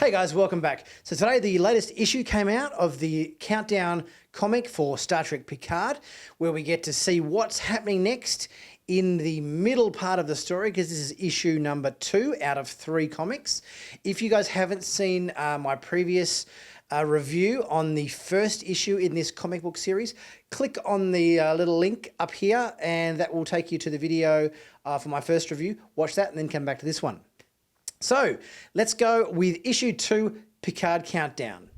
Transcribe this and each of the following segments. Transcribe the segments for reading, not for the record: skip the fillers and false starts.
Hey guys, welcome back. So today the latest issue came out of the Countdown comic for Star Trek Picard, where we get to see what's happening next in the middle part of the story, because this is issue number 2 out of 3 comics. If you guys haven't seen my previous review on the first issue in this comic book series, click on the little link up here and that will take you to the video for my first review. Watch that and then come back to this one. So let's go with issue 2, Picard Countdown.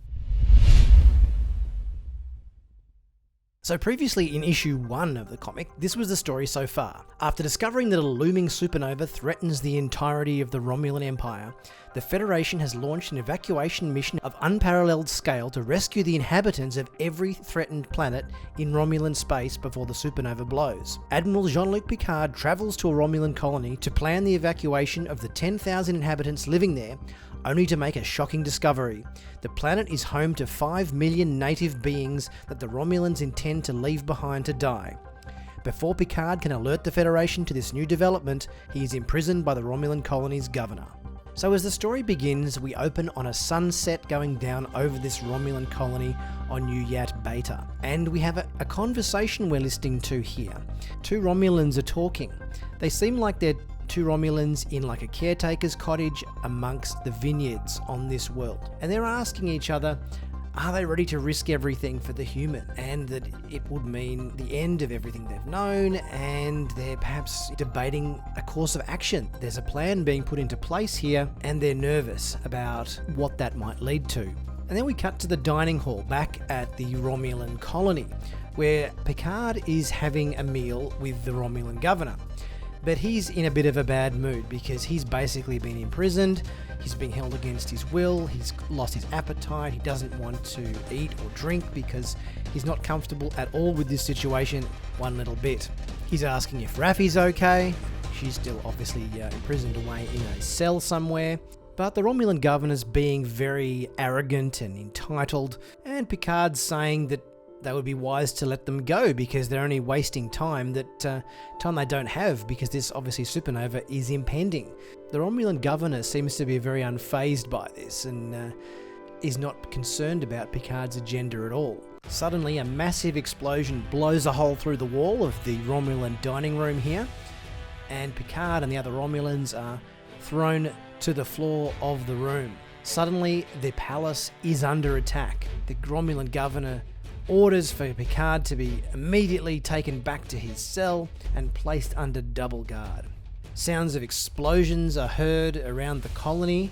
So previously in issue 1 of the comic, this was the story so far. After discovering that a looming supernova threatens the entirety of the Romulan Empire, the Federation has launched an evacuation mission of unparalleled scale to rescue the inhabitants of every threatened planet in Romulan space before the supernova blows. Admiral Jean-Luc Picard travels to a Romulan colony to plan the evacuation of the 10,000 inhabitants living there, only to make a shocking discovery. The planet is home to 5 million native beings that the Romulans intend to leave behind to die. Before Picard can alert the Federation to this new development, he is imprisoned by the Romulan colony's governor. So as the story begins, we open on a sunset going down over this Romulan colony on New Yat Beta. And we have a conversation we're listening to here. 2 Romulans are talking. They seem like they're 2 Romulans in like a caretaker's cottage amongst the vineyards on this world. And they're asking each other, are they ready to risk everything for the human? And that it would mean the end of everything they've known, and they're perhaps debating a course of action. There's a plan being put into place here, and they're nervous about what that might lead to. And then we cut to the dining hall back at the Romulan colony, where Picard is having a meal with the Romulan governor. But he's in a bit of a bad mood because he's basically been imprisoned, he's being held against his will, he's lost his appetite, he doesn't want to eat or drink because he's not comfortable at all with this situation one little bit. He's asking if Raffi's okay. She's still obviously imprisoned away in a cell somewhere. But the Romulan governor's being very arrogant and entitled, and Picard's saying that they would be wise to let them go because they're only wasting time time they don't have, because this obviously supernova is impending. The Romulan governor seems to be very unfazed by this and is not concerned about Picard's agenda at all. Suddenly a massive explosion blows a hole through the wall of the Romulan dining room here, and Picard and the other Romulans are thrown to the floor of the room. Suddenly the palace is under attack. The Romulan governor orders for Picard to be immediately taken back to his cell and placed under double guard. Sounds of explosions are heard around the colony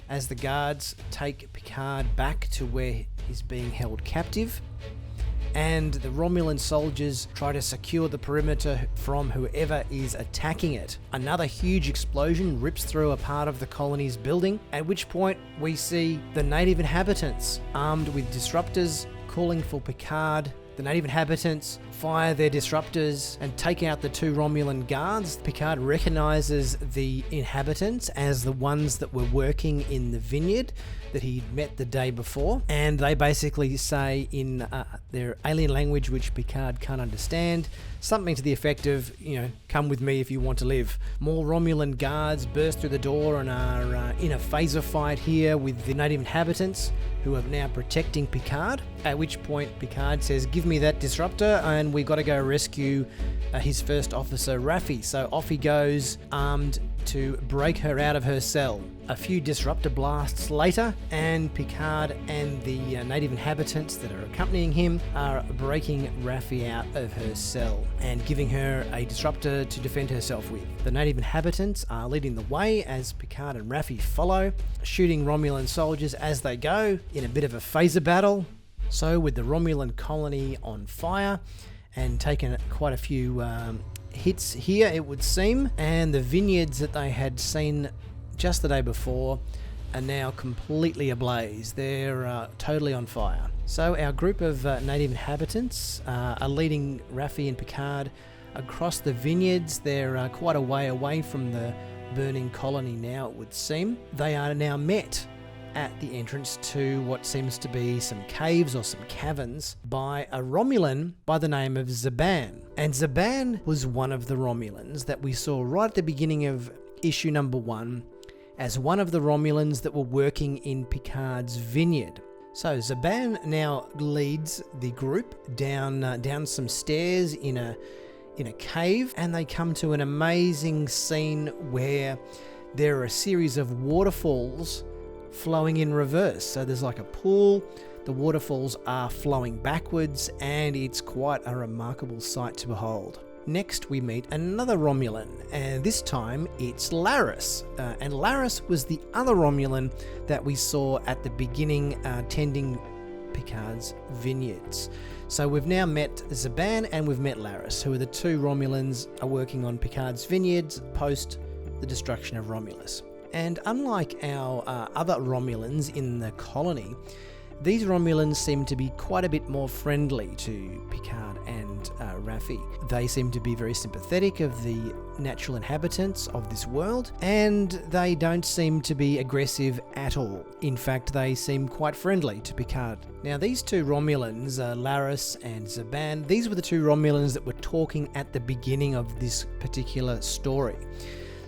as the guards take Picard back to where he's being held captive, and the Romulan soldiers try to secure the perimeter from whoever is attacking it. Another huge explosion rips through a part of the colony's building, at which point we see the native inhabitants armed with disruptors calling for Picard. The native inhabitants fire their disruptors and take out the 2 Romulan guards. Picard recognizes the inhabitants as the ones that were working in the vineyard that he'd met the day before, and they basically say in their alien language, which Picard can't understand, something to the effect of, come with me if you want to live. More Romulan guards burst through the door and are in a phaser fight here with the native inhabitants, who are now protecting Picard, at which point Picard says, give me that disruptor and we got to go rescue his first officer, Raffi. So off he goes, armed, to break her out of her cell. A few disruptor blasts later, and Picard and the native inhabitants that are accompanying him are breaking Raffi out of her cell and giving her a disruptor to defend herself with. The native inhabitants are leading the way as Picard and Raffi follow, shooting Romulan soldiers as they go in a bit of a phaser battle. So with the Romulan colony on fire and taking quite a few hits here, it would seem, and the vineyards that they had seen just the day before are now completely ablaze. They're totally on fire. So our group of native inhabitants are leading Raffi and Picard across the vineyards. They're quite a way away from the burning colony now, it would seem. They are now met at the entrance to what seems to be some caves or some caverns by a Romulan by the name of Zhaban. And Zhaban was one of the Romulans that we saw right at the beginning of issue number 1, as one of the Romulans that were working in Picard's vineyard. So Zhaban now leads the group down some stairs in a cave, and they come to an amazing scene where there are a series of waterfalls flowing in reverse. So there's like a pool, the waterfalls are flowing backwards, and it's quite a remarkable sight to behold. Next we meet another Romulan, and this time it's Laris. And Laris was the other Romulan that we saw at the beginning tending Picard's vineyards. So we've now met Zhaban and we've met Laris, who are the two Romulans are working on Picard's vineyards post the destruction of Romulus. And unlike our other Romulans in the colony, these Romulans seem to be quite a bit more friendly to Picard and Raffi. They seem to be very sympathetic of the natural inhabitants of this world, and they don't seem to be aggressive at all. In fact, they seem quite friendly to Picard. Now, these two Romulans, Laris and Zhaban, these were the two Romulans that were talking at the beginning of this particular story.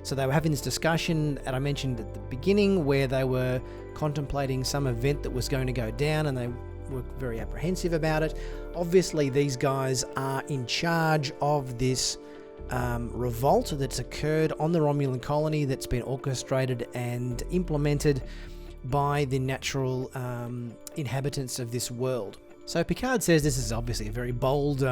So they were having this discussion that I mentioned at the beginning where they were contemplating some event that was going to go down, and they were very apprehensive about it. Obviously, these guys are in charge of this revolt that's occurred on the Romulan colony that's been orchestrated and implemented by the natural inhabitants of this world. So Picard says this is obviously a very bold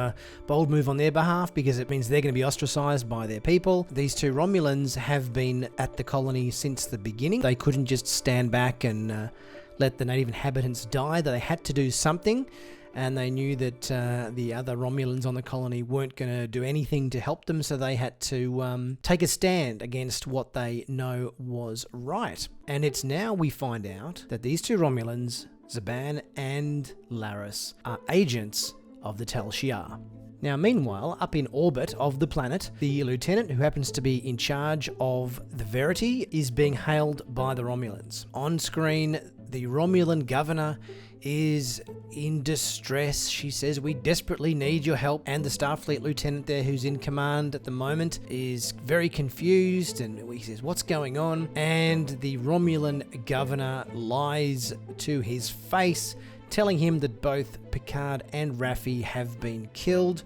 move on their behalf, because it means they're going to be ostracized by their people. These two Romulans have been at the colony since the beginning. They couldn't just stand back and let the native inhabitants die. They had to do something, and they knew that the other Romulans on the colony weren't going to do anything to help them, so they had to take a stand against what they know was right. And it's now we find out that these two Romulans, Zhaban and Laris, are agents of the Tal Shiar. Now, meanwhile, up in orbit of the planet, the lieutenant who happens to be in charge of the Verity is being hailed by the Romulans. On screen, the Romulan governor is in distress. She says, "We desperately need your help." And the Starfleet lieutenant there, who's in command at the moment, is very confused, and he says, "What's going on?" And the Romulan governor lies to his face, telling him that both Picard and Raffi have been killed.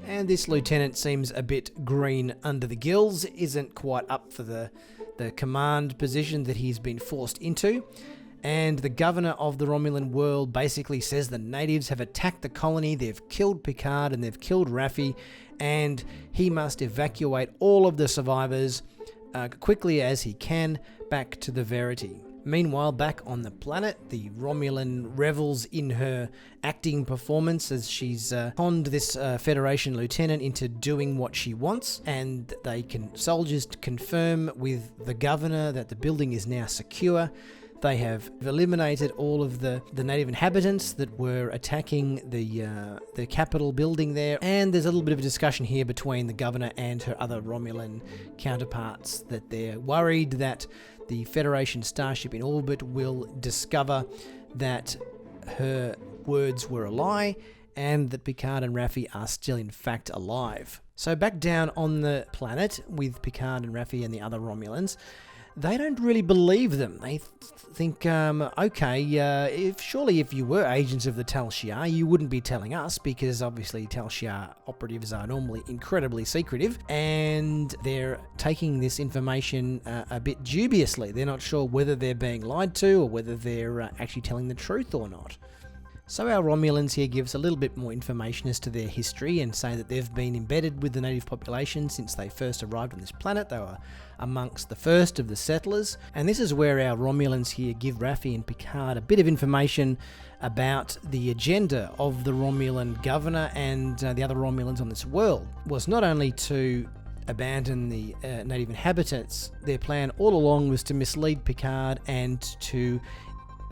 And this lieutenant seems a bit green under the gills, isn't quite up for the command position that he's been forced into. And the governor of the Romulan world basically says the natives have attacked the colony, they've killed Picard and they've killed Raffi, and he must evacuate all of the survivors quickly as he can back to the Verity. Meanwhile, back on the planet, the Romulan revels in her acting performance as she's conned this Federation lieutenant into doing what she wants, and soldiers confirm with the governor that the building is now secure. They have eliminated all of the native inhabitants that were attacking the Capitol building there. And there's a little bit of a discussion here between the governor and her other Romulan counterparts that they're worried that the Federation starship in orbit will discover that her words were a lie and that Picard and Raffi are still in fact alive. So back down on the planet with Picard and Raffi and the other Romulans, they don't really believe them. They think, if you were agents of the Tal Shiar, you wouldn't be telling us, because obviously Tal Shiar operatives are normally incredibly secretive, and they're taking this information a bit dubiously. They're not sure whether they're being lied to or whether they're actually telling the truth or not. So our Romulans here give us a little bit more information as to their history and say that they've been embedded with the native population since they first arrived on this planet. They were amongst the first of the settlers, and this is where our Romulans here give Raffi and Picard a bit of information about the agenda of the Romulan governor and the other Romulans on this world. Was not only to abandon the native inhabitants, their plan all along was to mislead Picard and to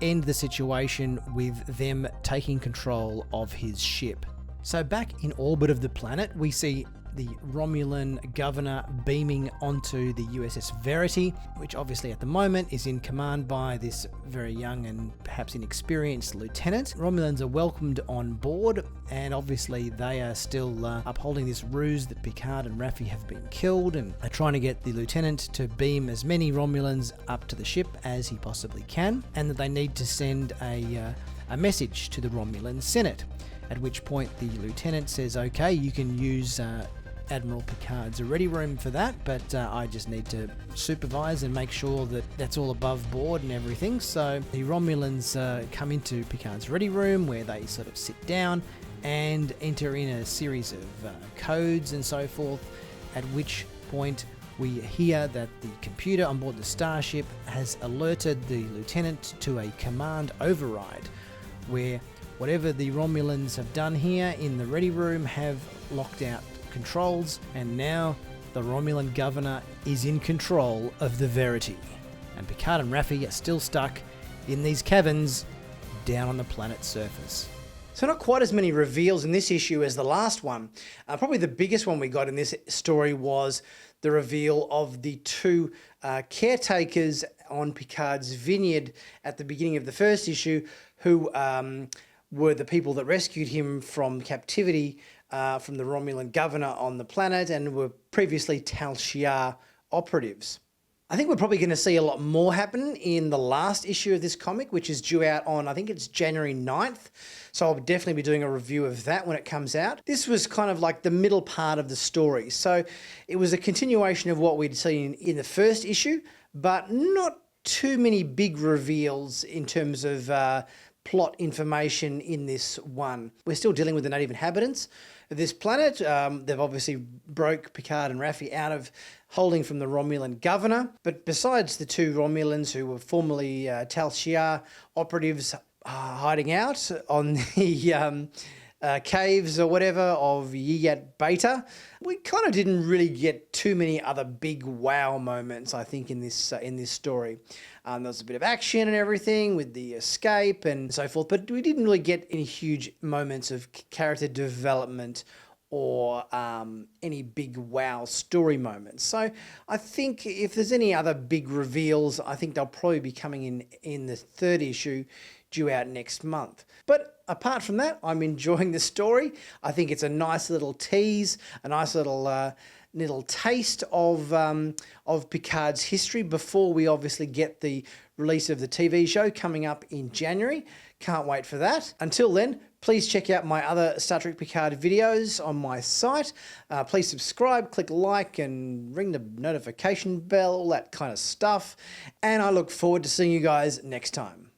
end the situation with them taking control of his ship. So back in orbit of the planet, we see the Romulan governor beaming onto the USS Verity, which obviously at the moment is in command by this very young and perhaps inexperienced lieutenant. Romulans are welcomed on board, and obviously they are still upholding this ruse that Picard and Raffi have been killed, and are trying to get the lieutenant to beam as many Romulans up to the ship as he possibly can, and that they need to send a message to the Romulan Senate. At which point the lieutenant says, okay, you can use Admiral Picard's ready room for that, but I just need to supervise and make sure that that's all above board and everything. So the Romulans come into Picard's ready room, where they sort of sit down and enter in a series of codes and so forth, at which point we hear that the computer on board the starship has alerted the lieutenant to a command override, where whatever the Romulans have done here in the ready room have locked out controls, and now the Romulan governor is in control of the Verity. And Picard and Raffi are still stuck in these caverns down on the planet's surface. So not quite as many reveals in this issue as the last one. Probably the biggest one we got in this story was the reveal of the two caretakers on Picard's vineyard at the beginning of the first issue, who were the people that rescued him from captivity from the Romulan governor on the planet, and were previously Tal Shiar operatives. I think we're probably going to see a lot more happen in the last issue of this comic, which is due out on, I think it's January 9th. So I'll definitely be doing a review of that when it comes out. This was kind of like the middle part of the story. So it was a continuation of what we'd seen in the first issue, but not too many big reveals in terms of plot information in this one. We're still dealing with the native inhabitants of this planet. They've obviously broke Picard and Raffi out of holding from the Romulan governor. But besides the two Romulans who were formerly Tal Shiar operatives hiding out on the caves or whatever of Yiyat Beta, we kind of didn't really get too many other big wow moments, I think, in this story. There was a bit of action and everything with the escape and so forth, but we didn't really get any huge moments of character development or any big wow story moments. So I think if there's any other big reveals, I think they'll probably be coming in the third issue due out next month. But apart from that, I'm enjoying the story. I think it's a nice little tease, a nice little taste of Picard's history before we obviously get the release of the TV show coming up in January. Can't wait for that. Until then, please check out my other Star Trek Picard videos on my site. Please subscribe, click like, and ring the notification bell, all that kind of stuff. And I look forward to seeing you guys next time.